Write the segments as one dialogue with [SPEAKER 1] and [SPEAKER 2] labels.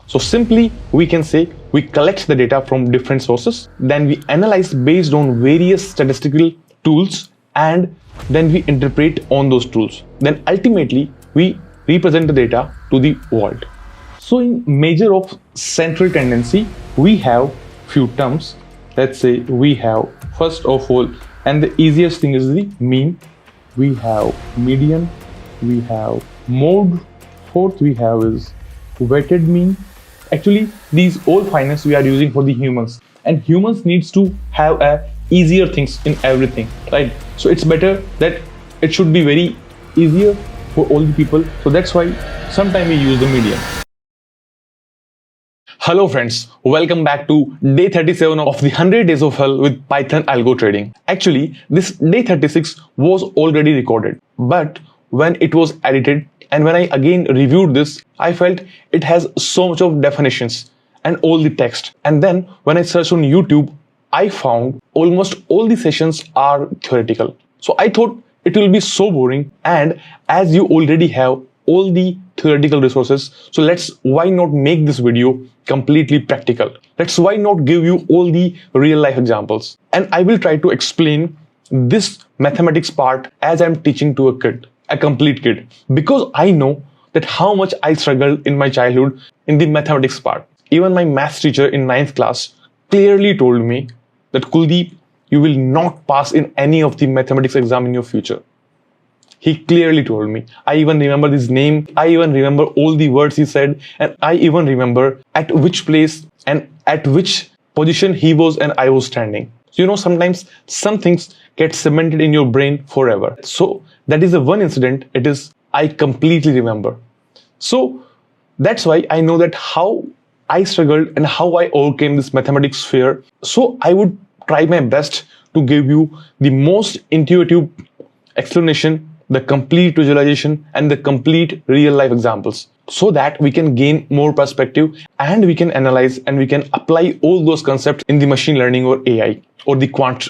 [SPEAKER 1] So simply, we can say we collect the data from different sources, then we analyze based on various statistical tools, and then we interpret on those tools. Then ultimately, we represent the data to the world. So in measure of central tendency, we have few terms. Let's say we have first of all, and the easiest thing is the mean. We have median, we have mode, fourth we have is weighted mean. Actually, these all finance we are using for the humans, and humans needs to have easier things in everything, right? So it's better that it should be very easier for all the people. So that's why sometimes we use the median. Hello friends, welcome back to day 37 of the 100 days of hell with Python algo trading. Actually, this day 36 was already recorded, but when it was edited and when I again reviewed this, I felt it has so much of definitions and all the text. And then when I searched on YouTube, I found almost all the sessions are theoretical. So I thought it will be so boring, and as you already have all the theoretical resources, so why not make this video completely practical? Why not give you all the real life examples, and I will try to explain this mathematics part as I'm teaching to a complete kid, because I know that how much I struggled in my childhood in the mathematics part. Even my maths teacher in 9th class clearly told me that Kuldeep, you will not pass in any of the mathematics exam in your future. He clearly told me. I even remember his name. I even remember all the words he said. And I even remember at which place and at which position he was and I was standing. So, you know, sometimes some things get cemented in your brain forever. So that is the one incident I completely remember. So that's why I know that how I struggled and how I overcame this mathematics fear. So I would try my best to give you the most intuitive explanation, the complete visualization, and the complete real life examples, so that we can gain more perspective and we can analyze and we can apply all those concepts in the machine learning or AI or the quant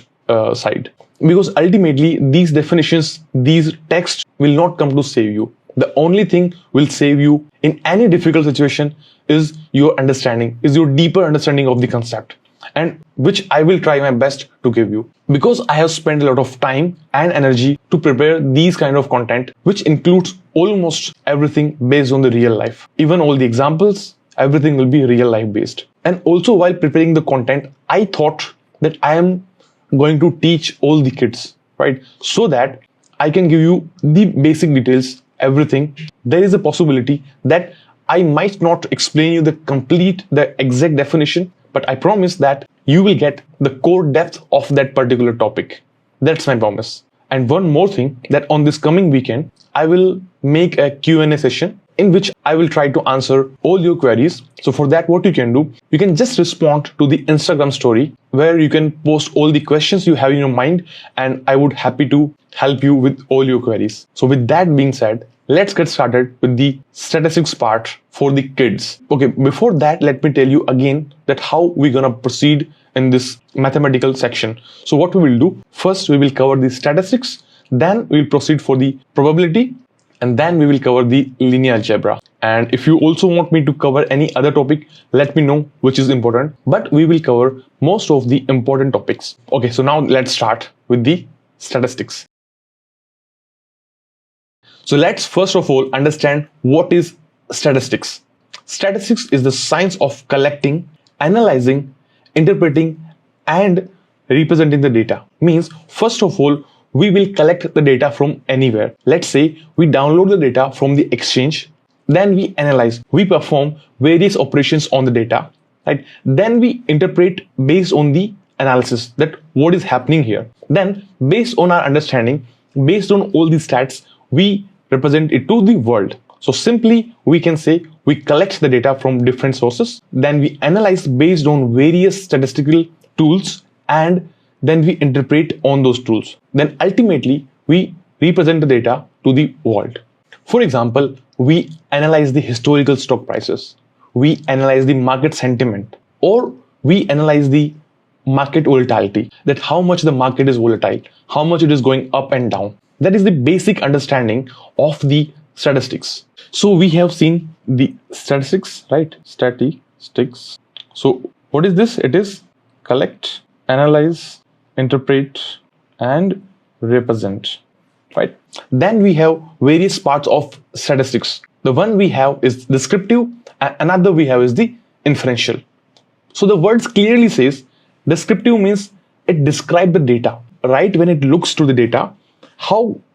[SPEAKER 1] side. Because ultimately these definitions, these texts will not come to save you. The only thing will save you in any difficult situation is your understanding, is your deeper understanding of the concept, and which I will try my best to give you, because I have spent a lot of time and energy to prepare these kind of content, which includes almost everything based on the real life. Even all the examples, everything will be real life based. And also while preparing the content, I thought that I am going to teach all the kids, right? So that I can give you the basic details, everything. There is a possibility that I might not explain you the exact definition, but I promise that you will get the core depth of that particular topic. That's my promise. And one more thing, that on this coming weekend, I will make a Q&A session in which I will try to answer all your queries. So for that, what you can do, you can just respond to the Instagram story where you can post all the questions you have in your mind, and I would happy to help you with all your queries. So with that being said, let's get started with the statistics part for the kids. Okay, before that, let me tell you again that how we're gonna proceed in this mathematical section. So what we will do, first we will cover the statistics, then we will proceed for the probability, and then we will cover the linear algebra. And if you also want me to cover any other topic, let me know which is important, but we will cover most of the important topics. Okay, so now let's start with the statistics. So let's first of all understand what is statistics. Statistics is the science of collecting, analyzing, interpreting, and representing the data. Means, first of all, we will collect the data from anywhere. Let's say we download the data from the exchange, then we analyze, we perform various operations on the data, right? Then we interpret based on the analysis that what is happening here. Then based on our understanding, based on all the stats, we represent it to the world. So simply we can say we collect the data from different sources, then we analyze based on various statistical tools, and then we interpret on those tools. Then ultimately we represent the data to the world. For example, we analyze the historical stock prices, we analyze the market sentiment, or we analyze the market volatility, that how much the market is volatile, how much it is going up and down. That is the basic understanding of the statistics. So we have seen the statistics, right? Statistics. So what is this? It is collect, analyze, interpret, and represent, right? Then we have various parts of statistics. The one we have is descriptive, and another we have is the inferential. So the words clearly says descriptive means it describes the data, right? When it looks to the data,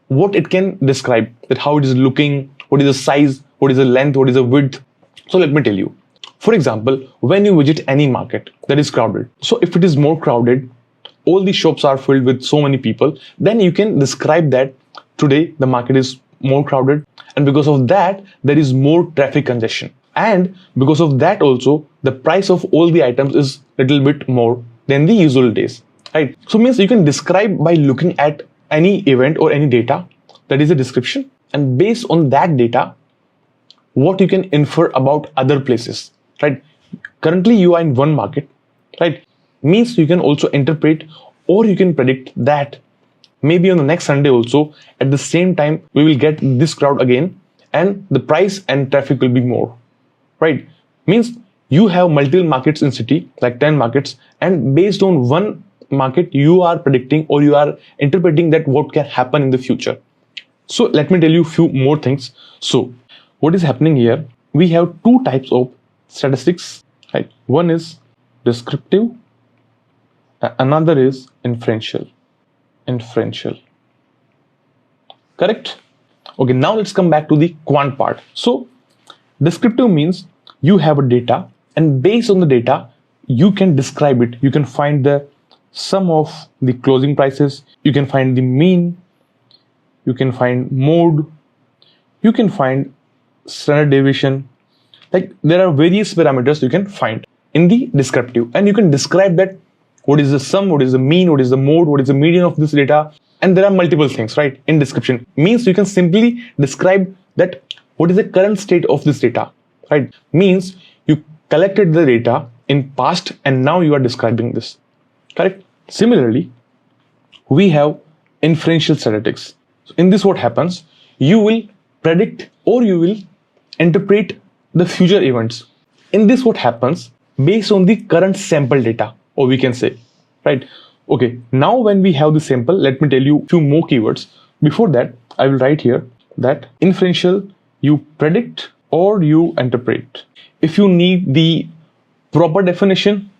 [SPEAKER 1] what it can describe, that how it is looking, what is the size, what is the length, what is the width. So let me tell you. For example, when you visit any market that is crowded, so if it is more crowded, all the shops are filled with so many people, then you can describe that today the market is more crowded, and because of that there is more traffic congestion, and because of that also the price of all the items is little bit more than the usual days, right? So means you can describe by looking at any event or any data, that is a description, and based on that data what you can infer about other places, right? Currently you are in one market, right? Means you can also interpret, or you can predict that maybe on the next Sunday also at the same time we will get this crowd again, and the price and traffic will be more, right? Means you have multiple markets in city, like 10 markets, and based on one market you are predicting or you are interpreting that what can happen in the future. So let me tell you a few more things. So what is happening here, we have two types of statistics, right? One is descriptive, another is inferential. Correct? Okay, now let's come back to the quant part. So descriptive means you have a data, and based on the data you can describe it. You can find the sum of the closing prices, you can find the mean, you can find mode, you can find standard deviation. Like there are various parameters you can find in the descriptive, and you can describe that what is the sum, what is the mean, what is the mode, what is the median of this data, and there are multiple things, right? In description means you can simply describe that what is the current state of this data, right? Means you collected the data in past and now you are describing this, correct? Similarly, we have inferential statistics. So in this what happens, you will predict or you will interpret the future events. In this what happens based on the current sample data, or we can say, right? Okay, now when we have the sample, let me tell you a few more keywords. Before that, I will write here that inferential, you predict or you interpret. If you need the proper definition,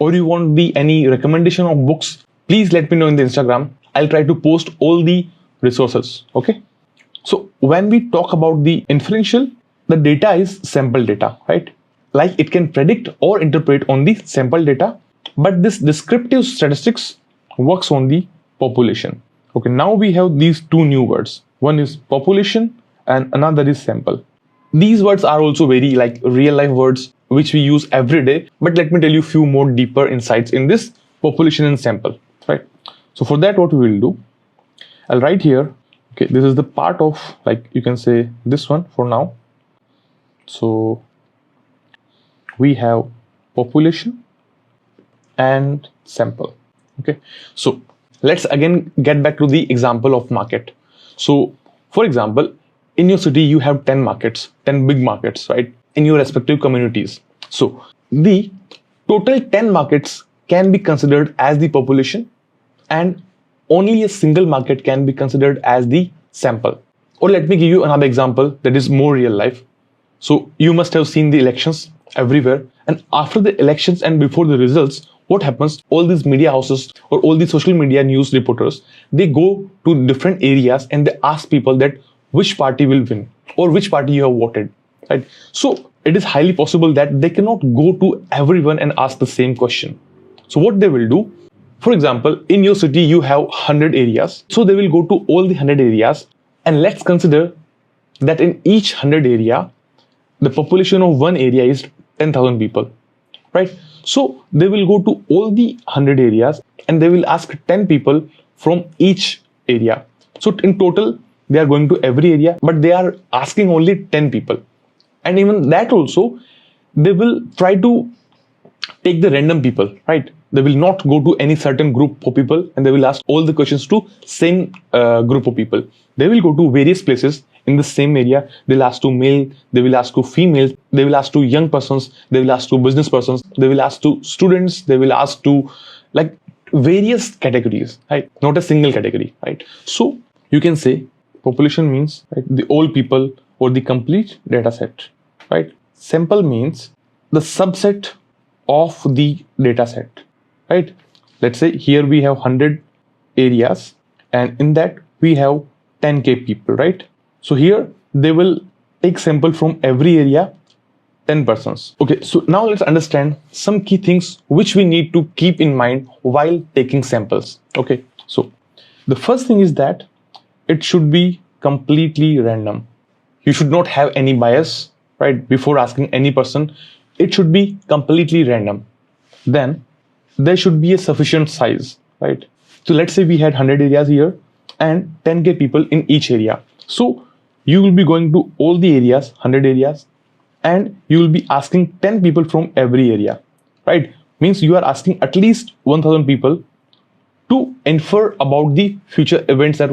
[SPEAKER 1] or you want any recommendation of books, please let me know in the Instagram. I'll try to post all the resources, okay? So when we talk about the inferential, the data is sample data, right? Like it can predict or interpret on the sample data, but this descriptive statistics works on the population. Okay, now we have these two new words. One is population and another is sample. These words are also very like real life words which we use every day, but let me tell you a few more deeper insights in this population and sample, right? So for that, what we will do, I'll write here, okay, this is the part of, like you can say this one for now. So we have population and sample. Okay, so let's again get back to the example of market. So for example, in your city you have 10 markets, 10 big markets, right, in your respective communities. So the total 10 markets can be considered as the population, and only a single market can be considered as the sample. Or let me give you another example that is more real life. So you must have seen the elections everywhere, and after the elections and before the results, what happens? All these media houses or all the social media news reporters, they go to different areas and they ask people that which party will win or which party you have voted, right? So it is highly possible that they cannot go to everyone and ask the same question. So what they will do, for example, in your city you have 100 areas, so they will go to all the 100 areas, and let's consider that in each 100 area the population of one area is 10,000 people, right? So they will go to all the 100 areas and they will ask 10 people from each area. So in total they are going to every area, but they are asking only 10 people, and even that also they will try to take the random people, right? They will not go to any certain group of people and they will ask all the questions to same group of people. They will go to various places in the same area, they'll ask to male, they will ask to female, they will ask to young persons, they will ask to business persons, they will ask to students, they will ask to like various categories, right? Not a single category, right? So you can say population means, right, the all people or the complete data set, right? Sample means the subset of the data set, right? Let's say here we have 100 areas and in that we have 10k people, right? So here they will take sample from every area, 10 persons. Okay, so now let's understand some key things which we need to keep in mind while taking samples. Okay, so the first thing is that it should be completely random. You should not have any bias, right? Before asking any person, it should be completely random. Then there should be a sufficient size, right? So let's say we had 100 areas here and 10k people in each area. So you will be going to all the areas, 100 areas, and you will be asking 10 people from every area, right? Means you are asking at least 1000 people to infer about the future events that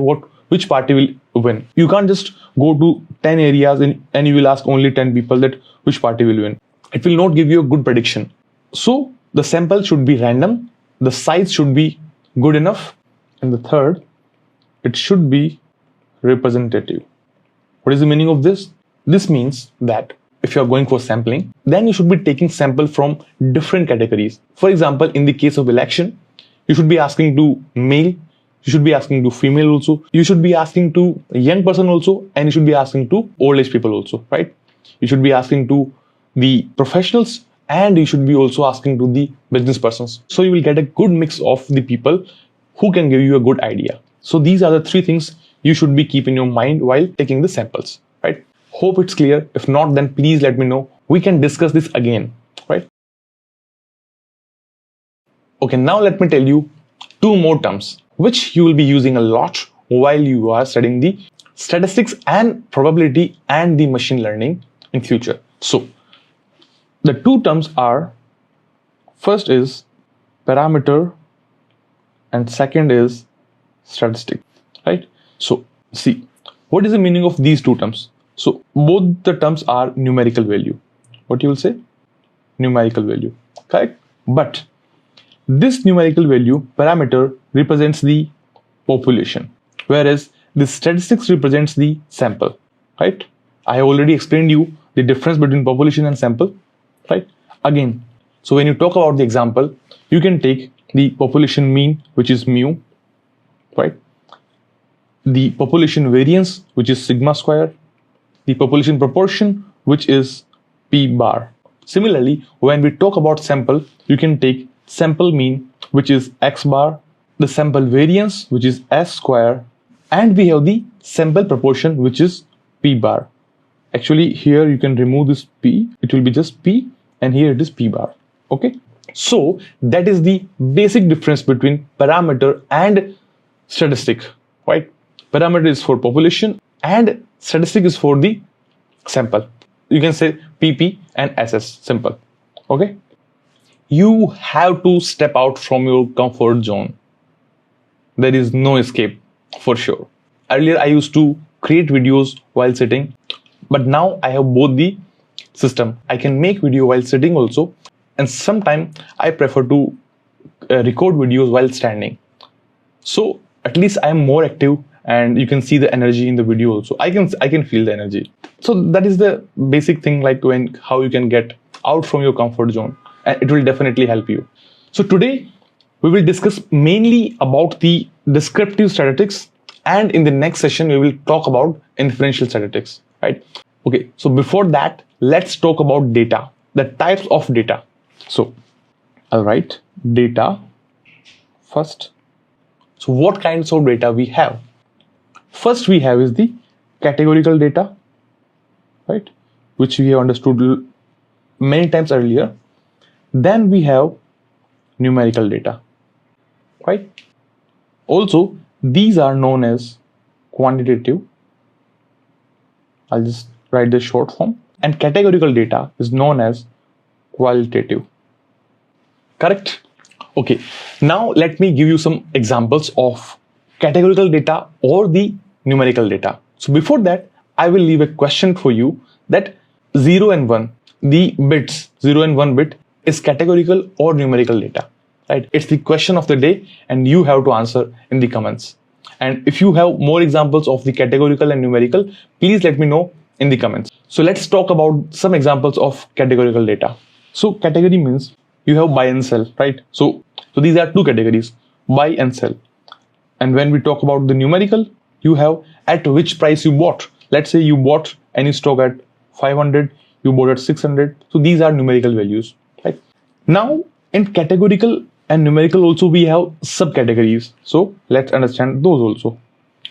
[SPEAKER 1] which party will win. You can't just go to 10 areas and you will ask only 10 people that which party will win. It will not give you a good prediction. So the sample should be random, the size should be good enough, and the third, it should be representative. What is the meaning of this? This means that if you are going for sampling, then you should be taking sample from different categories. For example, in the case of election, you should be asking to male, you should be asking to female also, you should be asking to young person also, and you should be asking to old age people also, right? You should be asking to the professionals and you should be also asking to the business persons. So you will get a good mix of the people who can give you a good idea. So these are the three things you should be keeping in your mind while taking the samples, right? Hope it's clear. If not, then please let me know. We can discuss this again, right? Okay, now let me tell you two more terms which you will be using a lot while you are studying the statistics and probability and the machine learning in future. So the two terms are, first is parameter and second is statistic, right? So see, what is the meaning of these two terms? So both the terms are numerical value. What you will say? Numerical value, correct? But this numerical value, parameter, represents the population, whereas the statistics represents the sample, right? I have already explained you the difference between population and sample, right? Again, so when you talk about the example, you can take the population mean, which is mu, right? The population variance, which is sigma square, the population proportion, which is p bar. Similarly, when we talk about sample, you can take sample mean, which is x bar, the sample variance, which is s square, and we have the sample proportion, which is p bar. Actually, here you can remove this p, it will be just p, and here it is p bar. Okay, so that is the basic difference between parameter and statistic, right? Parameter is for population and statistic is for the sample. You can say pp and ss, simple. Okay, you have to step out from your comfort zone. There is no escape for sure. Earlier I used to create videos while sitting, but now I have both the system. I can make video while sitting also, and sometimes I prefer to record videos while standing. So at least I am more active and you can see the energy in the video also. I can feel the energy. So that is the basic thing, like how you can get out from your comfort zone, and it will definitely help you. So today we will discuss mainly about the descriptive statistics, and in the next session we will talk about inferential statistics, right? Okay, so before that, let's talk about data, the types of data. So I'll write data first. So what kinds of data we have? First we have is the categorical data, right, which we have understood many times earlier. Then we have numerical data, right? Also, these are known as quantitative. I'll just write the short form. And categorical data is known as qualitative. Correct? Okay, now let me give you some examples of categorical data or the numerical data. So before that, I will leave a question for you that 0 and 1, the bits 0 and 1 bit is categorical or numerical data, right? It's the question of the day and you have to answer in the comments. And if you have more examples of the categorical and numerical, please let me know in the comments. So let's talk about some examples of categorical data. So category means you have buy and sell, right? So these are two categories, buy and sell. And when we talk about the numerical, you have at which price you bought. Let's say you bought any stock at 500, you bought at 600. So these are numerical values, right? Now in categorical and numerical also we have subcategories. So let's understand those also.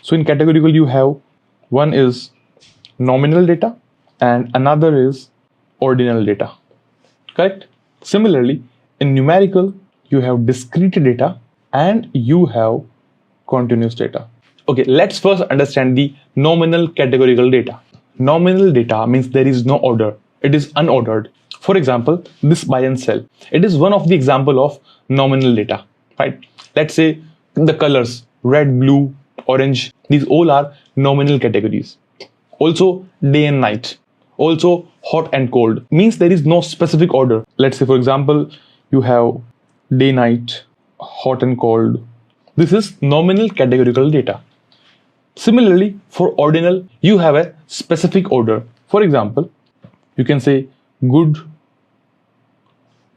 [SPEAKER 1] So in categorical you have one is nominal data and another is ordinal data, correct? Similarly, in numerical you have discrete data and you have continuous data. Okay, let's first understand the nominal categorical data. Nominal data means there is no order. It is unordered. For example, this buy and sell. It is one of the example of nominal data, right? Let's say the colors, red, blue, orange, these all are nominal categories. Also day and night. Also hot and cold. Means there is no specific order. Let's say for example, you have day, night, hot and cold. This is nominal categorical data. Similarly, for ordinal, you have a specific order. For example, you can say good,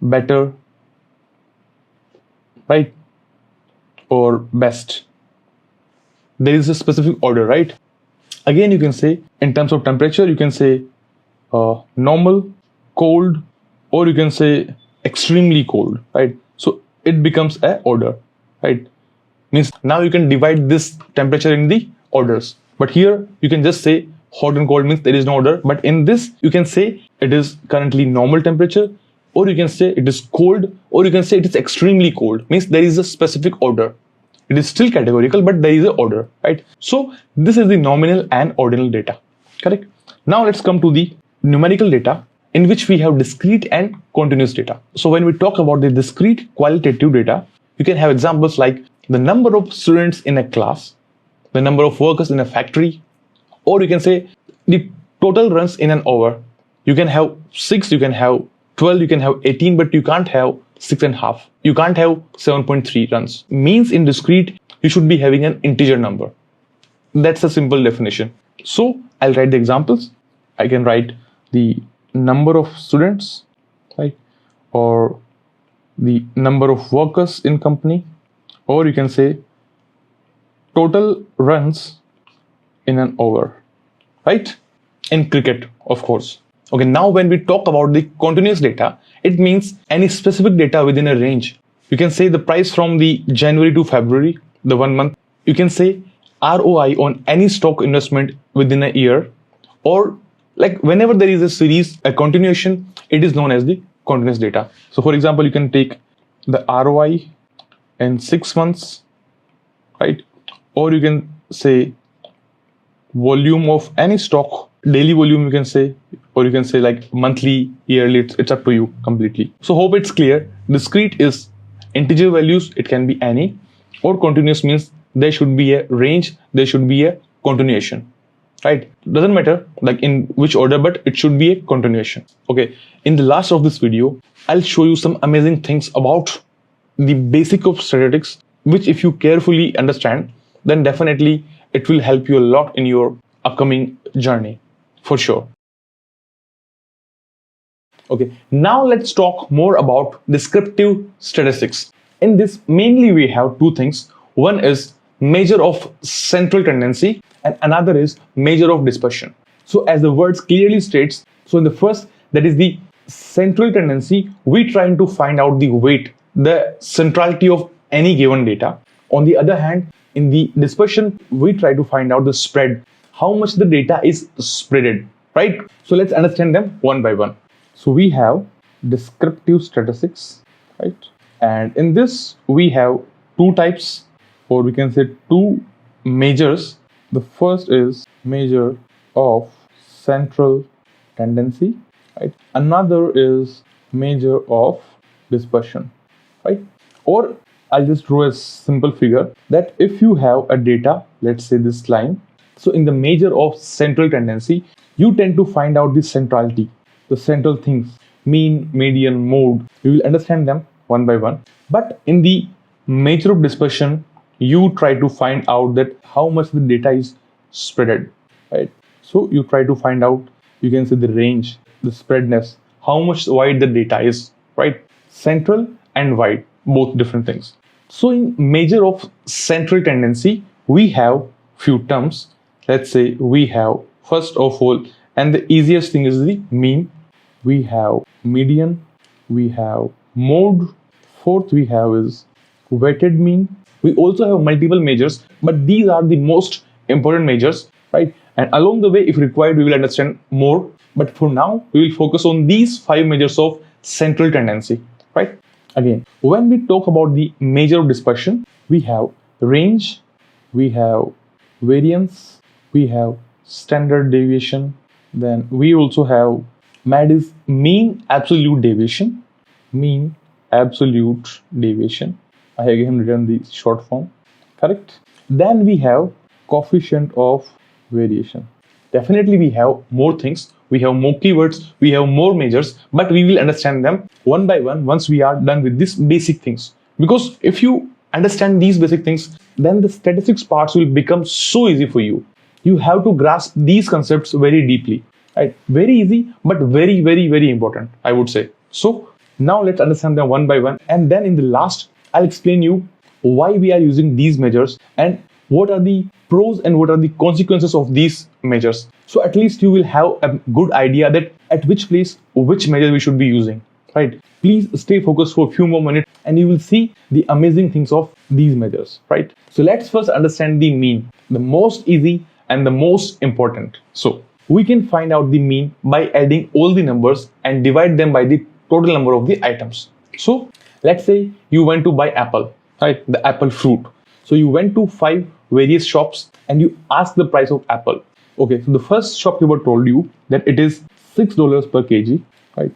[SPEAKER 1] better, right? Or best. There is a specific order, right? Again, you can say in terms of temperature, you can say normal, cold, or you can say extremely cold, right? So it becomes a order, right? Means now you can divide this temperature in the orders. But here you can just say hot and cold means there is no order. But in this, you can say it is currently normal temperature, or you can say it is cold, or you can say it is extremely cold. Means there is a specific order. It is still categorical, but there is an order, right? So this is the nominal and ordinal data, correct? Now let's come to the numerical data in which we have discrete and continuous data. So when we talk about the discrete qualitative data, you can have examples like the number of students in a class, the number of workers in a factory, or you can say the total runs in an hour. You can have 6, you can have 12, you can have 18, but you can't have 6.5. You can't have 7.3 runs. Means in discrete, you should be having an integer number. That's a simple definition. So I'll write the examples. I can write the number of students, right? Or the number of workers in company, or you can say total runs in an hour, right? In cricket, of course. Okay, now when we talk about the continuous data, it means any specific data within a range. You can say the price from the January to February, the 1 month. You can say ROI on any stock investment within a year, or like whenever there is a series, a continuation, it is known as the continuous data. So for example, you can take the ROI in 6 months, right? Or you can say volume of any stock, daily volume you can say, or you can say like monthly, yearly, it's up to you completely. So hope it's clear. Discrete is integer values, it can be any, or continuous means there should be a range, there should be a continuation, right? Doesn't matter like in which order, but it should be a continuation. Okay, in the last of this video, I'll show you some amazing things about the basic of statistics, which if you carefully understand, then definitely it will help you a lot in your upcoming journey, for sure. Okay, now let's talk more about descriptive statistics. In this, mainly we have two things. One is measure of central tendency and another is measure of dispersion. So as the words clearly states, so in the first, that is the central tendency, we trying to find out the weight, the centrality of any given data. On the other hand, in the dispersion, we try to find out the spread, how much the data is spreaded, right? So let's understand them one by one. So we have descriptive statistics, right? And in this, we have two types, or we can say two measures. The first is measure of central tendency, right? Another is measure of dispersion, right? Or I'll just draw a simple figure that if you have a data, let's say this line, So in the measure of central tendency, you tend to find out the centrality, the central things, mean, median, mode. You will understand them one by one. But in the measure of dispersion, you try to find out that how much the data is spreaded, right? So you try to find out, you can see the range, the spreadness, how much wide the data is, right? Central and wide, both different things. So in measure of central tendency, we have few terms. Let's say we have first of all, and the easiest thing is the mean. We have median, we have mode. Fourth we have is weighted mean. We also have multiple measures, but these are the most important measures, right? And along the way, if required, we will understand more. But for now, we will focus on these 5 measures of central tendency, right? Again, when we talk about the measure of dispersion, we have range, we have variance, we have standard deviation, then we also have MAD is mean absolute deviation, mean absolute deviation. I have again written the short form, correct? Then we have coefficient of variation. Definitely we have more things, we have more keywords, we have more measures, but we will understand them one by one once we are done with these basic things. Because if you understand these basic things, then the statistics parts will become so easy for you. You have to grasp these concepts very deeply, right? Very easy, but very, very, very important, I would say. So now let's understand them one by one. And then in the last, I'll explain you why we are using these measures and what are the pros and what are the consequences of these measures. So at least you will have a good idea that at which place, which measure we should be using, right? Please stay focused for a few more minutes and you will see the amazing things of these measures, right? So let's first understand the mean, the most easy and the most important. So we can find out the mean by adding all the numbers and divide them by the total number of the items. So let's say you went to buy apple, right? The apple fruit. So you went to 5 various shops and you asked the price of apple. Okay, so the first shopkeeper told you that it is $6 per kg, right?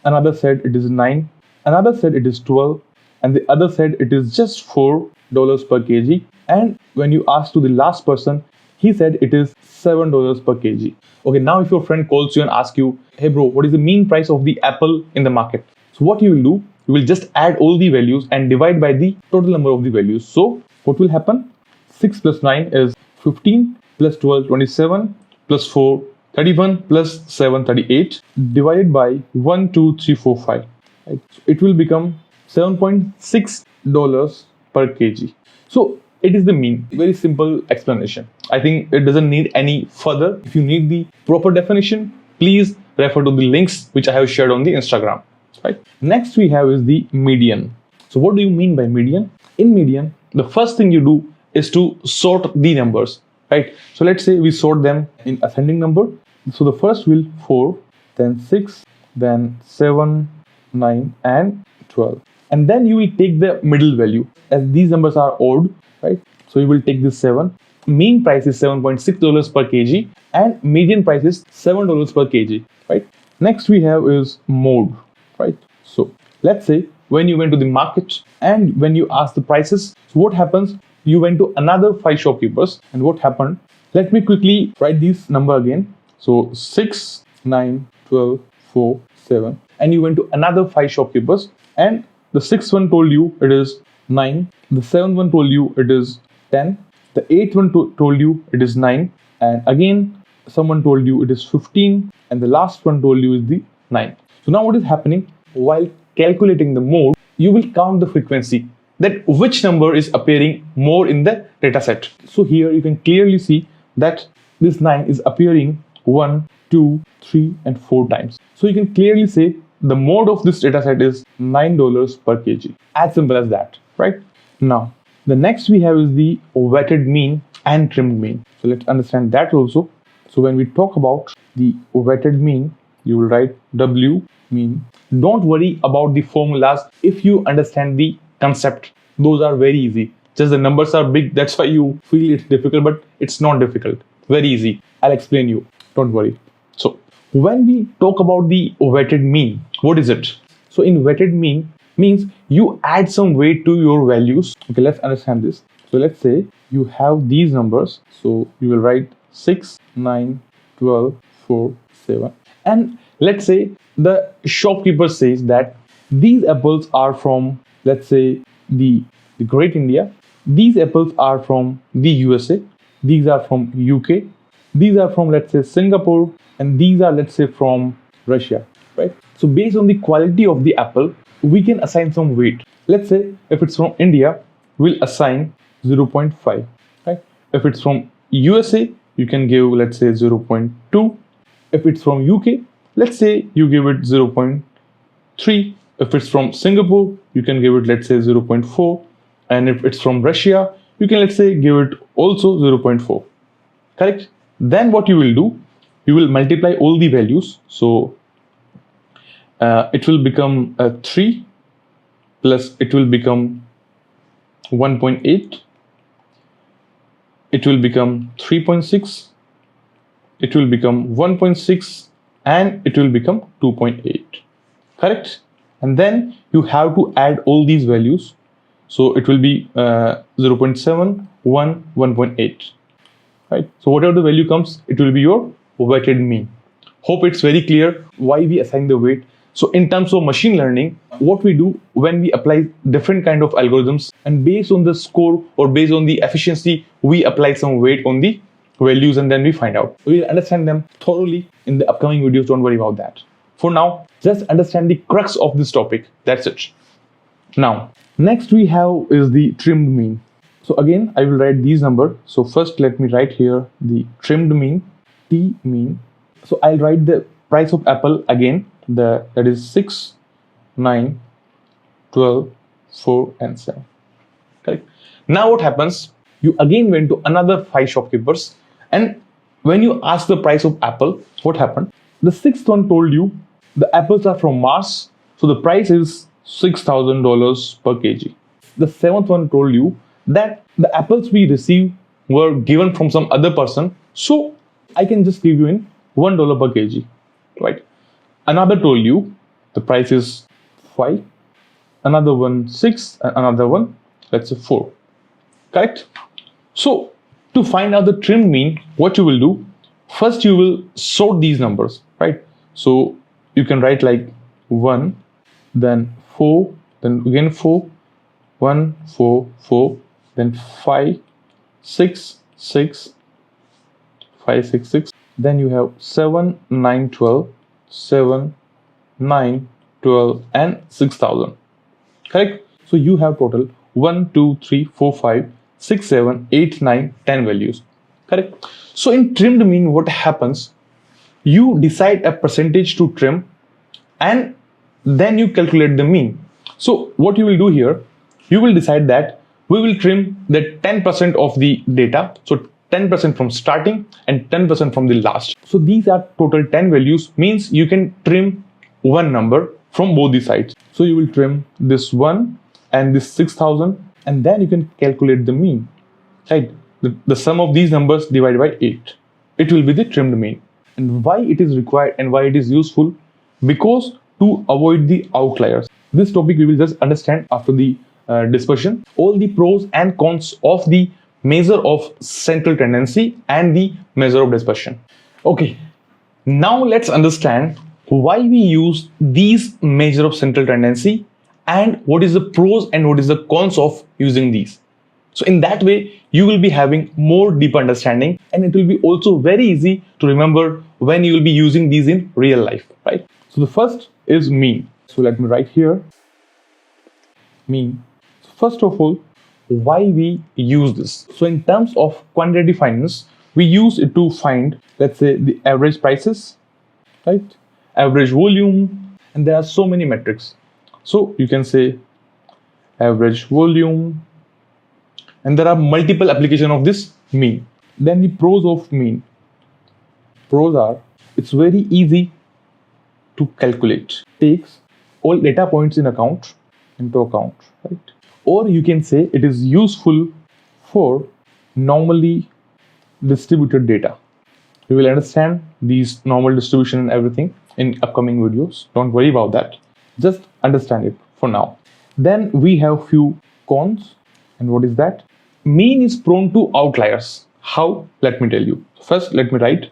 [SPEAKER 1] Another said it is 9, another said it is 12, and the other said it is just $4 per kg. And when you asked to the last person, he said it is $7 per kg. Okay, now if your friend calls you and asks you, hey bro, what is the mean price of the apple in the market? So what you will do, you will just add all the values and divide by the total number of the values. So what will happen? 6 plus 9 is 15, plus 12, 27, plus 4, 31, plus 7, 38, divided by 1, 2, 3, 4, 5. Right? So it will become $7.6 per kg. So it is the mean. Very simple explanation. I think it doesn't need any further. If you need the proper definition, please refer to the links which I have shared on the Instagram. Right? Next we have is the median. So what do you mean by median? In median, the first thing you do is to sort the numbers, right? So let's say we sort them in ascending number. So the first will 4, then 6, then 7, 9, and 12. And then you will take the middle value as these numbers are odd, right? So you will take this 7. Mean price is $7.6 per kg and median price is $7 per kg, right? Next we have is mode, right? So let's say when you went to the market and when you asked the prices, so what happens? You went to another 5 shopkeepers and what happened? Let me quickly write this number again. So 6, 9, 12, 4, 7, and you went to another 5 shopkeepers and the 6th one told you it is 9, the 7th one told you it is 10, the 8th one told you it is 9, and again someone told you it is 15, and the last one told you is the 9. So now what is happening? While calculating the mode, you will count the frequency, that which number is appearing more in the data set. So here you can clearly see that this 9 is appearing 1, 2, 3, and 4 times. So you can clearly say the mode of this data set is $9 per kg. As simple as that, right? Now, the next we have is the weighted mean and trimmed mean. So let's understand that also. So when we talk about the weighted mean, you will write W mean. Don't worry about the formulas if you understand the concept. Those are very easy. Just the numbers are big, that's why you feel it's difficult, but it's not difficult. Very easy. I'll explain you. Don't worry. So when we talk about the weighted mean, what is it? So in weighted mean means you add some weight to your values. Okay, let's understand this. So let's say you have these numbers. So you will write 6, 9, 12, 4, 7. And let's say the shopkeeper says that these apples are from, let's say, the Great India. These apples are from the USA. These are from UK. These are from, let's say, Singapore. And these are, let's say, from Russia, right? So based on the quality of the apple, we can assign some weight. Let's say if it's from India, we'll assign 0.5, right? If it's from USA, you can give, let's say, 0.2. If it's from UK, let's say you give it 0.3. If it's from Singapore, you can give it, let's say, 0.4. And if it's from Russia, you can, let's say, give it also 0.4. Correct? Then what you will do, you will multiply all the values. So it will become 3 plus it will become 1.8. It will become 3.6. It will become 1.6 and it will become 2.8. Correct? And then you have to add all these values. So it will be 0.7, 1, 1.8. Right? So whatever the value comes, it will be your weighted mean. Hope it's very clear why we assign the weight. So in terms of machine learning, what we do when we apply different kind of algorithms, and based on the score or based on the efficiency, we apply some weight on the values and then we find out. We'll understand them thoroughly in the upcoming videos. Don't worry about that. For now, just understand the crux of this topic. That's it. Now, next we have is the trimmed mean. So again, I will write these numbers. So first, let me write here the trimmed mean, T mean. So I'll write the price of apple again. That is 6, 9, 12, 4, and 7. Correct? Now what happens? You again went to another 5 shopkeepers, and when you ask the price of apple, what happened? The 6th one told you the apples are from Mars, so the price is $6,000 per kg. The 7th one told you that the apples we receive were given from some other person, so I can just give you in $1 per kg, right? Another told you the price is 5, another one 6, and another one, let's say, 4. Correct? So to find out the trimmed mean, what you will do, first you will sort these numbers, right? So you can write like 1, then 4, then again 4, 1, 4, 4, then 5, 6, 6, 5, 6, 6. Then you have 7, 9, 12, 7, 9, 12, and 6,000. Correct? So you have total 1, 2, 3, 4, 5, 6, 7, 8, 9, 10 values. Correct? So in trimmed mean, what happens? You decide a percentage to trim and then you calculate the mean. So what you will do here, you will decide that we will trim the 10% of the data. So 10% from starting and 10% from the last. So these are total 10 values, means you can trim one number from both the sides. So you will trim this one and this 6,000, and then you can calculate the mean, right? The sum of these numbers divided by 8. It will be the trimmed mean. And why it is required and why it is useful? Because to avoid the outliers. This topic we will just understand after the discussion. All the pros and cons of the measure of central tendency and the measure of dispersion. Okay, now let's understand why we use these measure of central tendency and what is the pros and what is the cons of using these. So in that way, you will be having more deep understanding, and it will be also very easy to remember when you will be using these in real life, right? So the first is mean. So let me write here mean. So first of all, why we use this? So in terms of quantitative finance, we use it to find, let's say, the average prices, right? Average volume, and there are so many metrics. So you can say average volume, and there are multiple applications of this mean. Then the pros of mean. Pros are, it's very easy to calculate. Takes all data points into account, right? Or you can say it is useful for normally distributed data. We will understand these normal distribution and everything in upcoming videos. Don't worry about that. Just understand it for now. Then we have few cons. And what is that? Mean is prone to outliers. How? Let me tell you. First, let me write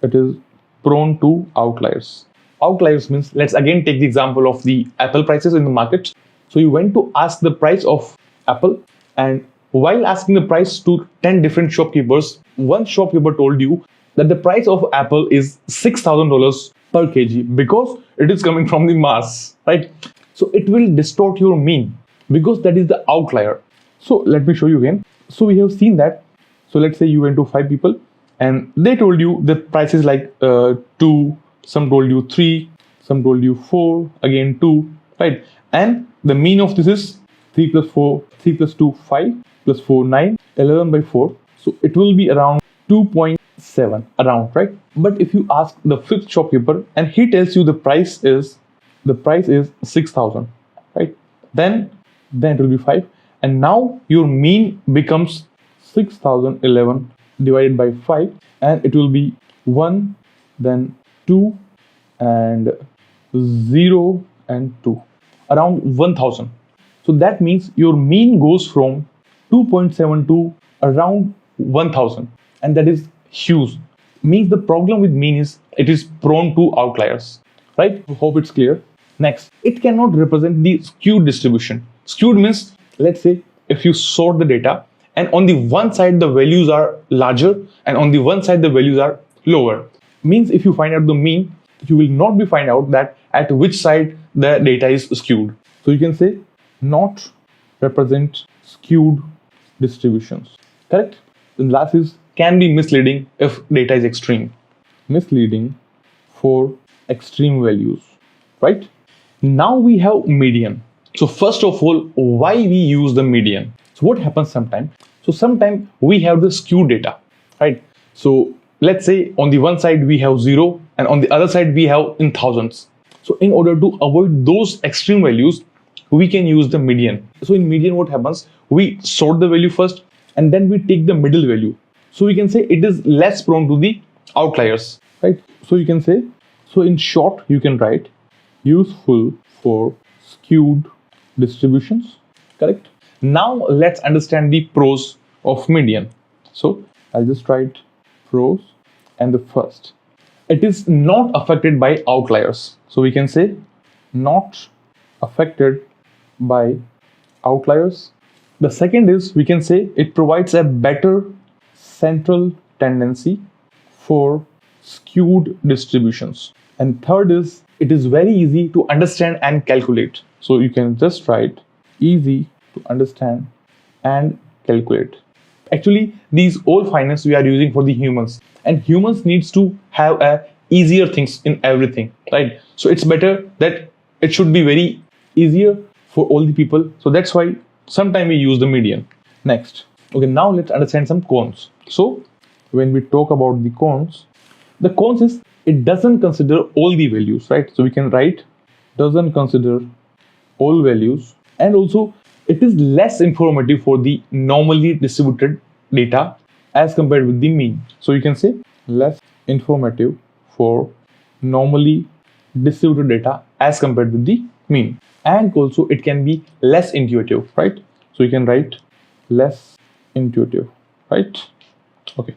[SPEAKER 1] it is prone to outliers. Outliers means, let's again take the example of the Apple prices in the market. So you went to ask the price of Apple, and while asking the price to 10 different shopkeepers, one shopkeeper told you that the price of Apple is $6,000 per kg because it is coming from the mass, right? So it will distort your mean because that is the outlier. So let me show you again. So we have seen that. So let's say you went to 5 people and they told you the price is like 2, some told you 3, some told you 4, again 2, right? And the mean of this is 3 plus 4, 3 plus 2, 5, plus 4, 9, 11 by 4. So it will be around 2.7 around, right? But if you ask the 5th shopkeeper and he tells you the price is 6,000, right? Then it will be 5. And now your mean becomes 6,011 divided by 5, and it will be 1, then 2, and 0 and 2, around 1,000. So that means your mean goes from 2.7 to around 1,000, and that is huge. Means the problem with mean is it is prone to outliers, right? Hope it's clear. Next, it cannot represent the skewed distribution. Skewed means, let's say if you sort the data and on the one side the values are larger and on the one side the values are lower. Means if you find out the mean, you will not be find out that at which side the data is skewed. So you can say not represent skewed distributions, correct? The last is can be misleading if data is extreme. Misleading for extreme values, right? Now we have median. So first of all, why we use the median? So what happens sometimes? So sometimes we have the skewed data, right? So let's say on the one side we have 0 and on the other side we have in thousands. So in order to avoid those extreme values, we can use the median. So in median what happens? We sort the value first and then we take the middle value. So we can say it is less prone to the outliers, right? So you can say, so in short you can write useful for skewed distributions, correct? Now let's understand the pros of median. So I'll just write pros, and the first, it is not affected by outliers. So we can say not affected by outliers. The second is we can say it provides a better central tendency for skewed distributions. And third is it is very easy to understand and calculate. So you can just write easy to understand and calculate. Actually, these all finance we are using for the humans, and humans needs to have a easier things in everything, right? So it's better that it should be very easier for all the people. So that's why sometimes we use the median. Next, okay, now let's understand some cons. So when we talk about the cons is it doesn't consider all the values, right? So we can write doesn't consider all values, and also it is less informative for the normally distributed data as compared with the mean. So you can say less informative for normally distributed data as compared with the mean. And also it can be less intuitive, right? So you can write less intuitive, right? Okay.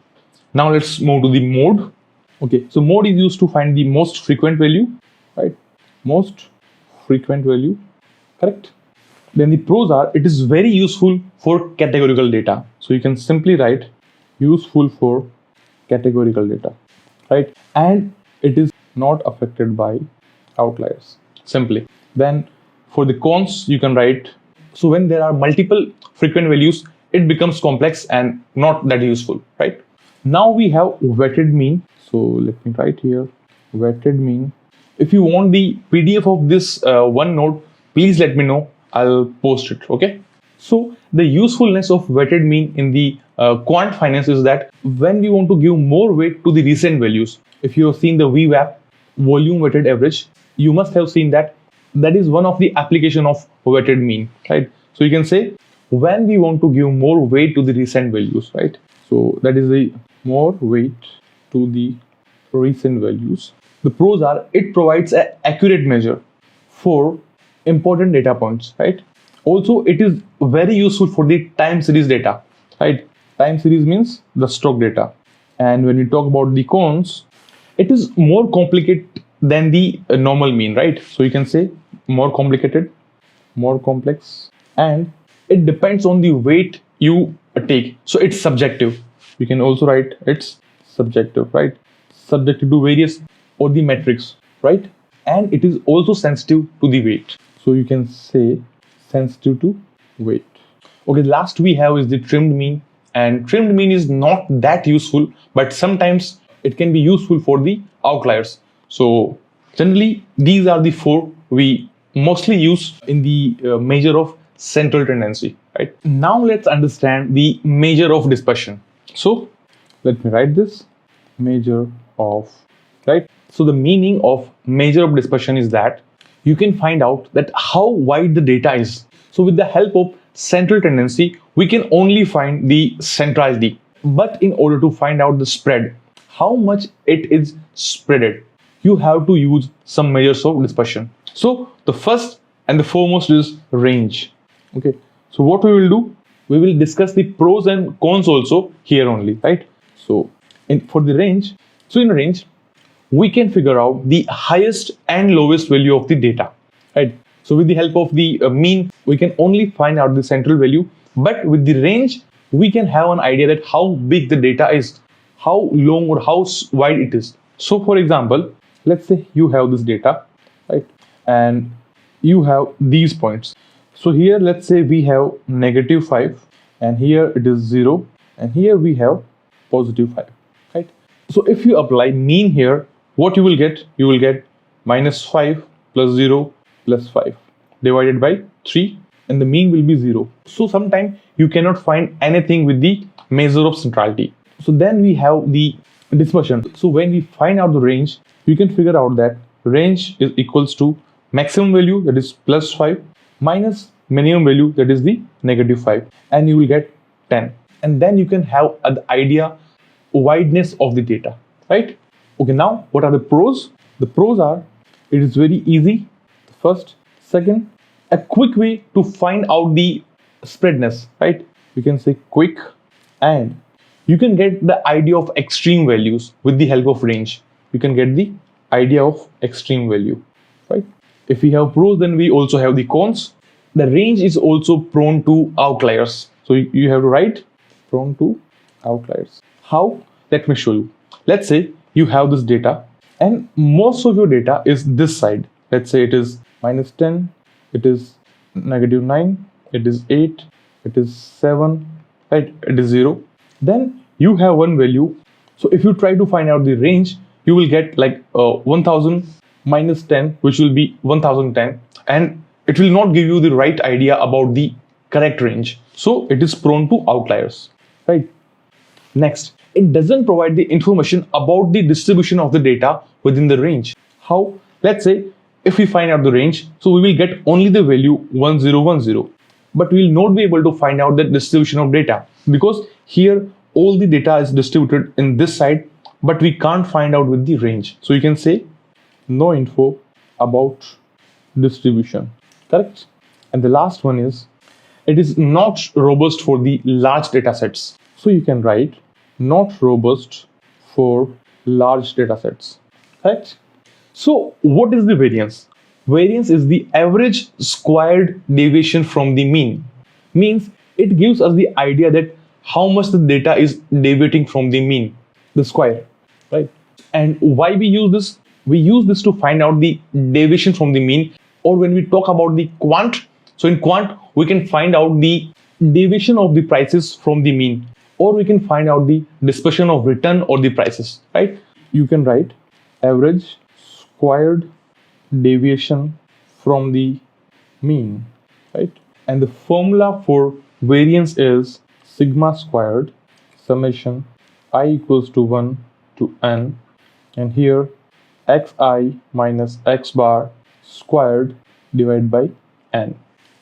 [SPEAKER 1] Now let's move to the mode. Okay, so mode is used to find the most frequent value, right? Most frequent value, correct? Then the pros are it is very useful for categorical data. So you can simply write useful for categorical data, right? And it is not affected by outliers, simply. Then for the cons, you can write, so when there are multiple frequent values, it becomes complex and not that useful, right? Now we have weighted mean. So let me write here weighted mean. If you want the PDF of this one node, please let me know. I'll post it, okay? So the usefulness of weighted mean in the quant finance is that when we want to give more weight to the recent values, if you have seen the VWAP, volume weighted average, you must have seen that that is one of the application of weighted mean, right? So you can say when we want to give more weight to the recent values, right? So that is the more weight to the recent values. The pros are it provides an accurate measure for important data points, right? Also, it is very useful for the time series data, right? Time series means the stock data. And when we talk about the cons, it is more complicated than the normal mean, right? So you can say more complicated, more complex, and it depends on the weight you take. So it's subjective. You can also write it's subjective, right? Subjective to various or the metrics, right? And it is also sensitive to the weight. So you can say sensitive to weight. Okay, last we have is the trimmed mean, and trimmed mean is not that useful, but sometimes it can be useful for the outliers. So generally these are the four we mostly use in the measure of central tendency, right? Now let's understand the measure of dispersion. So let me write this measure of, right? So the meaning of measure of dispersion is that you can find out that how wide the data is. So with the help of central tendency, we can only find the centrality. But in order to find out the spread, how much it is spreaded, you have to use some measures of dispersion. So the first and the foremost is range. Okay. So what we will do, we will discuss the pros and cons also here only, right? So for the range, so in range, we can figure out the highest and lowest value of the data, right? So with the help of the mean, we can only find out the central value, but with the range, we can have an idea that how big the data is, how long or how wide it is. So for example, let's say you have this data, right? And you have these points. So here, let's say we have -5, and here it is 0, and here we have +5, right? So if you apply mean here, what you will get? You will get -5 plus 0 plus 5 divided by 3, and the mean will be 0. So sometimes you cannot find anything with the measure of centrality. So then we have the dispersion. So when we find out the range, you can figure out that range is equals to maximum value, that is +5, minus minimum value, that is the -5, and you will get 10. And then you can have an idea wideness of the data, right? Okay, now what are the pros? The pros are, it is very easy, first. Second, a quick way to find out the spreadness, right? You can say quick, and you can get the idea of extreme values with the help of range. You can get the idea of extreme value, right? If we have pros, then we also have the cons. The range is also prone to outliers. So you have to write prone to outliers. How? Let me show you. Let's say you have this data, and most of your data is this side. Let's say it is -10, it is -9, it is 8, it is 7, right? It is 0. Then you have one value. So if you try to find out the range, you will get like 1000 minus 10, which will be 1010, and it will not give you the right idea about the correct range. So it is prone to outliers, right? Next, it doesn't provide the information about the distribution of the data within the range. How? Let's say if we find out the range, so we will get only the value 1010, but we will not be able to find out the distribution of data, because here all the data is distributed in this side, but we can't find out with the range. So you can say no info about distribution, correct? And the last one is, it is not robust for the large data sets. So you can write not robust for large data sets, correct? So what is the variance? Variance is the average squared deviation from the mean. Means it gives us the idea that how much the data is deviating from the mean, the square, right? And why we use this? We use this to find out the deviation from the mean, or when we talk about the quant, so in quant, we can find out the deviation of the prices from the mean, or we can find out the dispersion of return or the prices, right? You can write average squared deviation from the mean, right? And the formula for variance is sigma squared summation I equals to 1 to n, and here xi minus x bar squared divided by n.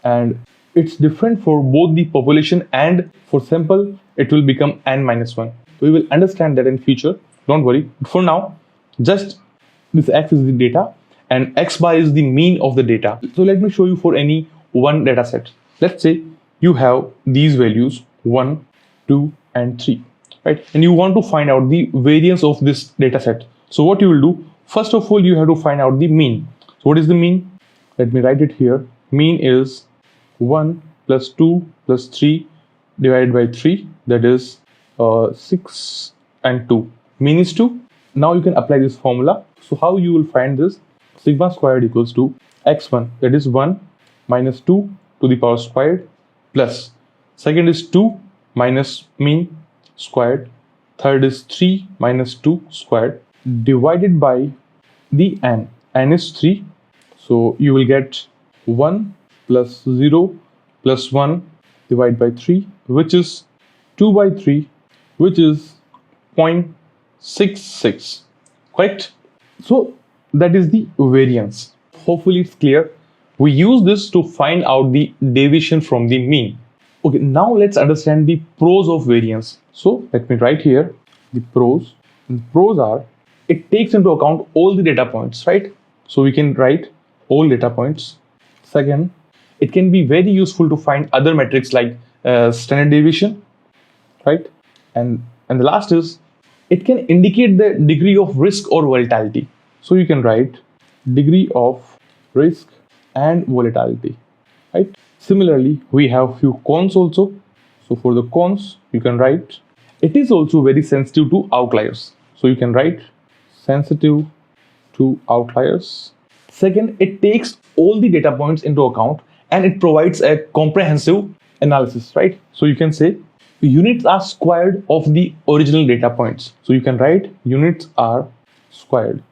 [SPEAKER 1] And it's different for both the population and for sample, it will become n minus 1. We will understand that in future, don't worry. For now, just this x is the data and x bar is the mean of the data. So let me show you for any one data set. Let's say you have these values 1, 2 and 3, right? And you want to find out the variance of this data set. So what you will do, first of all, you have to find out the mean. So what is the mean? Let me write it here. Mean is 1 plus 2 plus 3 divided by 3, that is 6 and 2. Mean is 2. Now you can apply this formula. So how you will find this? Sigma squared equals to x1, that is 1 minus 2 to the power squared, plus second is 2 minus mean squared, third is 3 minus 2 squared, divided by the n. N is 3. So you will get 1 plus 0 plus 1 divided by 3, which is 2 by 3, which is 0.66, correct? So that is the variance. Hopefully it's clear. We use this to find out the deviation from the mean. Okay, now let's understand the pros of variance. So let me write here the pros. And the pros are, it takes into account all the data points, right? So we can write all data points. Second, it can be very useful to find other metrics like standard deviation, right? And the last is, it can indicate the degree of risk or volatility. So you can write degree of risk and volatility, right? Similarly, we have few cons also. So for the cons, you can write, it is also very sensitive to outliers. So you can write sensitive to outliers. Second, it takes all the data points into account and it provides a comprehensive analysis, right? So you can say units are squared of the original data points. So you can write units are squared.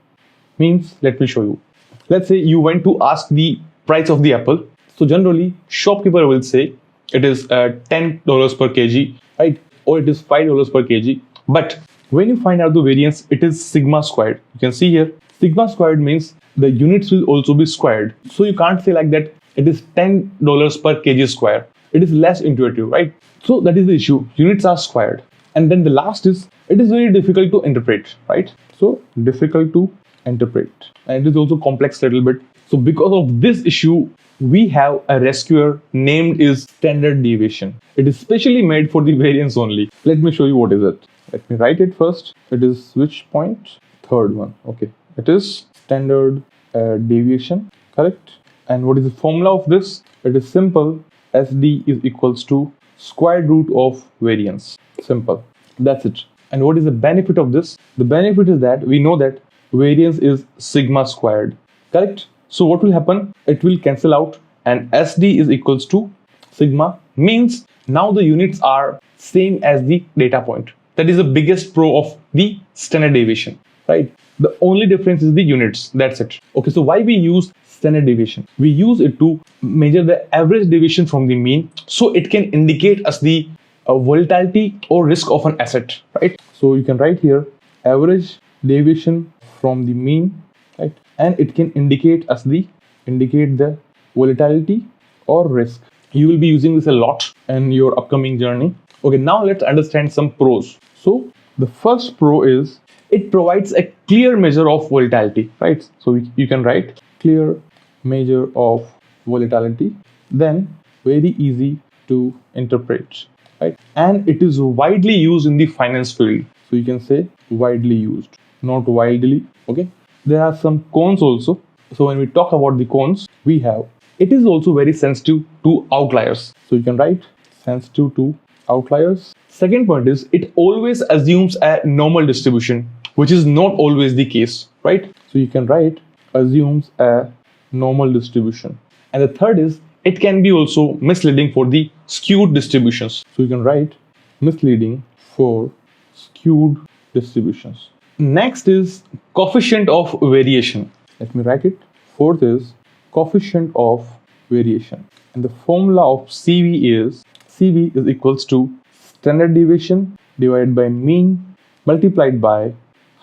[SPEAKER 1] Means, let me show you. Let's say you went to ask the price of the apple. So generally, shopkeeper will say it is $10 per kg, right? Or it is $5 per kg. But when you find out the variance, it is sigma squared. You can see here, sigma squared means the units will also be squared. So you can't say like that it is $10 per kg square. It is less intuitive, right? So that is the issue. Units are squared. And then the last is, it is very difficult to interpret, right? So difficult to interpret. And it is also complex a little bit. So because of this issue, we have a rescuer named is standard deviation. It is specially made for the variance only. Let me show you what is it. Let me write it first. It is which point? Third one. Okay. It is standard deviation, correct? And what is the formula of this? It is simple. SD is equals to square root of variance. Simple. That's it. And what is the benefit of this? The benefit is that we know that variance is sigma squared, correct? So what will happen? It will cancel out and SD is equals to sigma, means now the units are same as the data point. That is the biggest pro of the standard deviation, right? The only difference is the units. That's it. Okay, so why we use standard deviation? We use it to measure the average deviation from the mean, so it can indicate us the volatility or risk of an asset, right? So you can write here average deviation from the mean, right? And it can indicate the volatility or risk. You will be using this a lot in your upcoming journey. Okay, now let's understand some pros. So the first pro is it provides a clear measure of volatility, right? So you can write clear measure of volatility, then very easy to interpret, right? And it is widely used in the finance field. So you can say widely used, not widely, okay? There are some cons also. So when we talk about the cons, we have, it is also very sensitive to outliers. So you can write sensitive to outliers. Second point is, it always assumes a normal distribution, which is not always the case, right? So you can write assumes a normal distribution. And the third is, it can be also misleading for the skewed distributions. So you can write misleading for skewed distributions. Next is coefficient of variation. Let me write it. Fourth is coefficient of variation. And the formula of CV is equals to standard deviation divided by mean multiplied by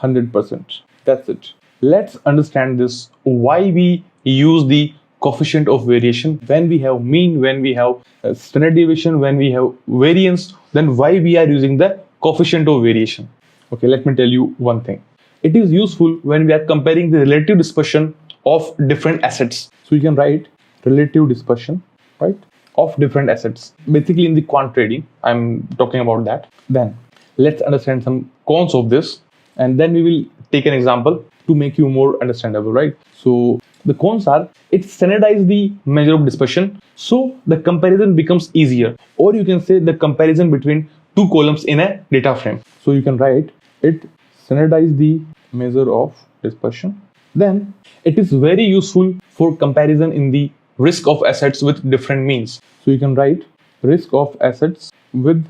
[SPEAKER 1] 100%. That's it. Let's understand this, why we use the coefficient of variation when we have mean, when we have standard deviation, when we have variance, then why we are using the coefficient of variation. Okay, let me tell you one thing. It is useful when we are comparing the relative dispersion of different assets. So you can write relative dispersion, right? of different assets. Basically in the quant trading, I'm talking about that. Then let's understand some cons of this, and then we will take an example to make you more understandable, right? So the cons are, it standardizes the measure of dispersion, so the comparison becomes easier, or you can say the comparison between two columns in a data frame. So you can write it standardizes the measure of dispersion. Then it is very useful for comparison in the risk of assets with different means. So you can write risk of assets with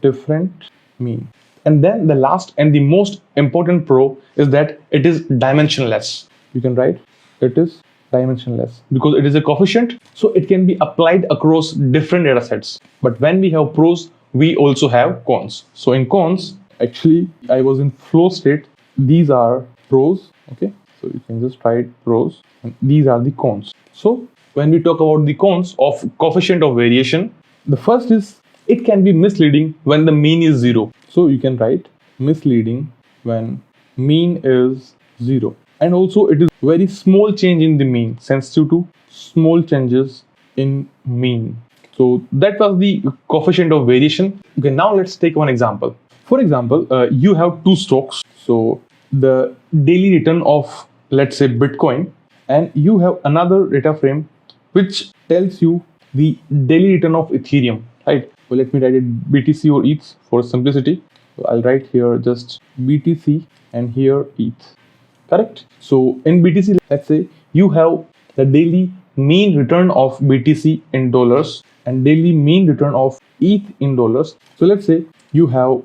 [SPEAKER 1] different mean. And then the last and the most important pro is that it is dimensionless. You can write it is dimensionless because it is a coefficient, so it can be applied across different data sets. But when we have pros, we also have cons. So in cons, actually I was in flow state. These are pros, okay? So you can just write pros, and these are the cons. So when we talk about the cons of coefficient of variation, the first is it can be misleading when the mean is 0. So you can write misleading when mean is 0. And also it is very small change in the mean, sensitive to small changes in mean. So that was the coefficient of variation. Okay, now let's take one example. For example, you have two stocks. So the daily return of, let's say, Bitcoin, and you have another data frame which tells you the daily return of Ethereum, right? Well, let me write it BTC or ETH for simplicity. So I'll write here just BTC and here ETH, correct? So in BTC, let's say you have the daily mean return of BTC in dollars and daily mean return of ETH in dollars. So let's say you have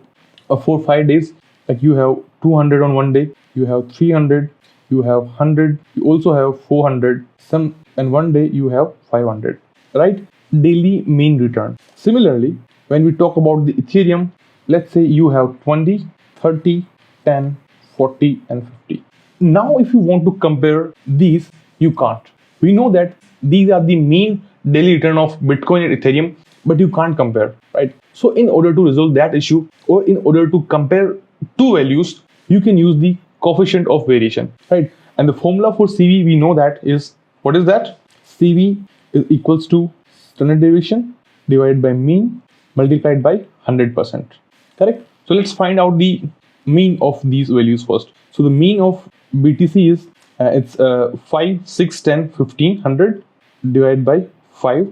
[SPEAKER 1] 4-5 days, like you have 200 on one day, you have 300, you have 100, you also have 400, and one day you have 500, right? Daily mean return. Similarly, when we talk about the Ethereum, let's say you have 20, 30, 10, 40, and 50. Now, if you want to compare these, you can't. We know that these are the mean daily return of Bitcoin and Ethereum, but you can't compare, right? So in order to resolve that issue, or in order to compare two values, you can use the coefficient of variation, right? And the formula for CV, we know that is, what is that? CV is equals to standard deviation divided by mean multiplied by 100%, correct? So let's find out the mean of these values first. So the mean of BTC is it's 5, 6, 10, 15, 100 divided by 5,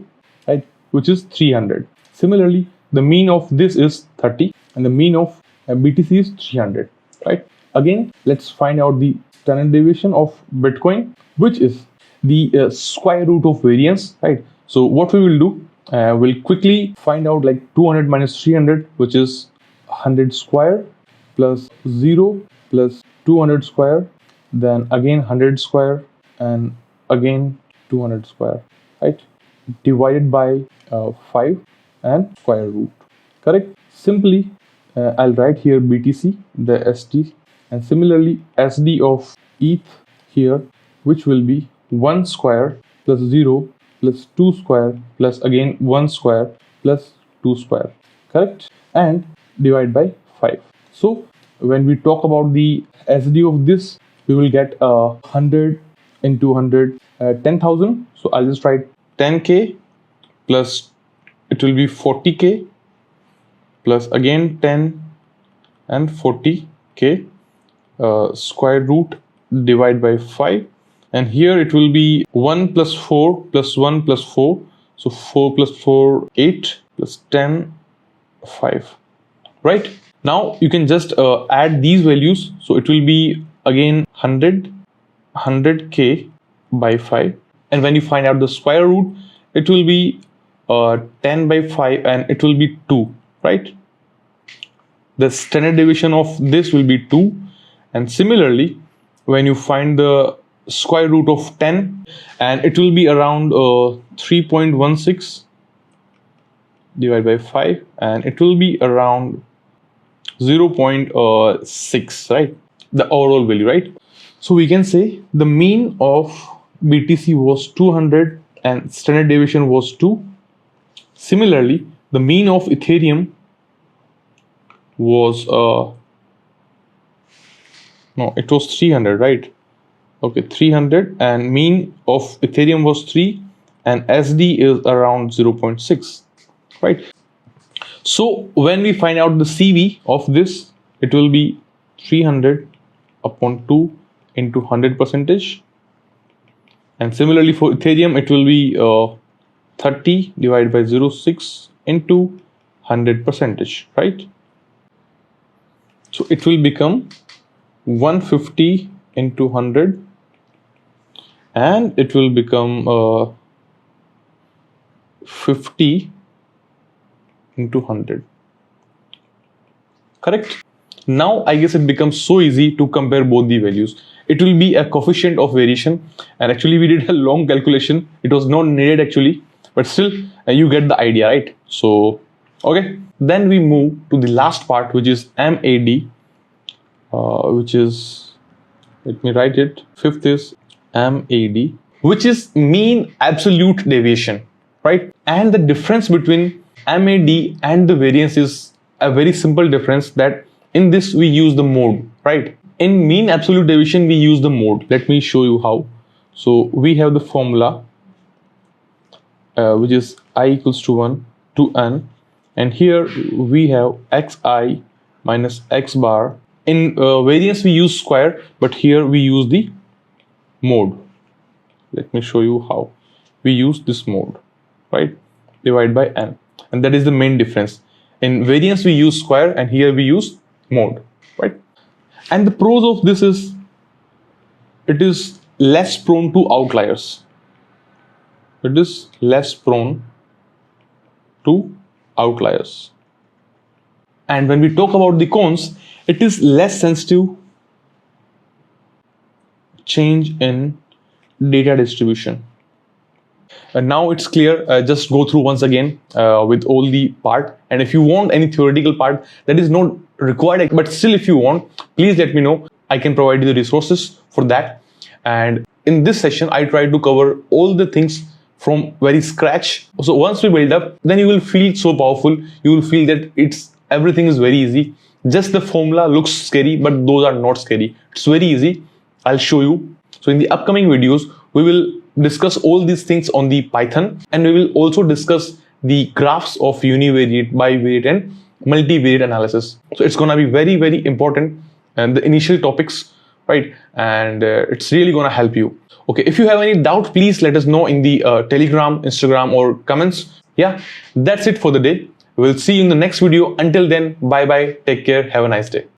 [SPEAKER 1] right, which is 300. Similarly, the mean of this is 30 and the mean of BTC is 300, right? Again, let's find out the standard deviation of Bitcoin, which is the square root of variance, right? So what we will do, we'll quickly find out like 200 minus 300, which is 100 square, plus 0 plus 200 square, then again 100 square, and again 200 square, right? Divided by 5 and square root, correct? Simply, I'll write here BTC, the ST, and similarly SD of ETH here, which will be 1 square plus 0 plus 2 square plus again 1 square plus 2 square, correct? And divide by 5. So when we talk about the SD of this, we will get 100 into 100, 10,000. So I'll just write 10k plus it will be 40k plus again 10 and 40k, square root divide by 5, and here it will be 1 plus 4 plus 1 plus 4, so 4 plus 4 8 plus 10 5, right? Now you can just add these values, so it will be again 100k by 5, and when you find out the square root, it will be 10 by 5 and it will be 2, right? The standard deviation of this will be 2, and similarly when you find the square root of 10, and it will be around 3.16 divided by 5, and it will be around 0.6, right? The overall value, right? So we can say the mean of BTC was 200 and standard deviation was 2. Similarly, the mean of Ethereum was no, it was 300, right? Okay, 300, and mean of Ethereum was 3, and SD is around 0.6, right? So when we find out the CV of this, it will be 300 upon 2 into 100 percentage. And similarly for Ethereum, it will be 30 divided by 0.6 into 100 percentage, right? So it will become 150 into 100, and it will become 50 into 100. Correct? Now I guess it becomes so easy to compare both the values. It will be a coefficient of variation, and actually we did a long calculation. It was not needed actually, but still you get the idea, right? So okay, then we move to the last part, which is MAD, which is, let me write it, fifth is MAD, which is mean absolute deviation, right? And the difference between MAD and the variance is a very simple difference, that in this we use the mode, right? In mean absolute deviation we use the mode. Let me show you how. So we have the formula which is I equals to 1 to n, and here we have xi minus x bar. In variance we use square, but here we use the mode. Let me show you how. We use this mode, right? Divide by n, and that is the main difference. In variance we use square, and here we use mode, right? And the pros of this is it is less prone to outliers. It is less prone to outliers. And when we talk about the cons, it is less sensitive change in data distribution. And now it's clear. Just go through once again with all the part, and if you want any theoretical part that is not required, but still if you want, please let me know. I can provide you the resources for that. And in this session I try to cover all the things from very scratch. So once we build up, then you will feel so powerful. You will feel that everything is very easy. Just the formula looks scary, but those are not scary. It's very easy. I'll show you. So in the upcoming videos we will discuss all these things on the Python, and we will also discuss the graphs of univariate, bivariate and multivariate analysis. So it's gonna be very, very important, and the initial topics, right? And it's really gonna help you. Okay, if you have any doubt, please let us know in the Telegram, Instagram or comments. Yeah, that's it for the day. We'll see you in the next video. Until then, bye bye, take care, have a nice day.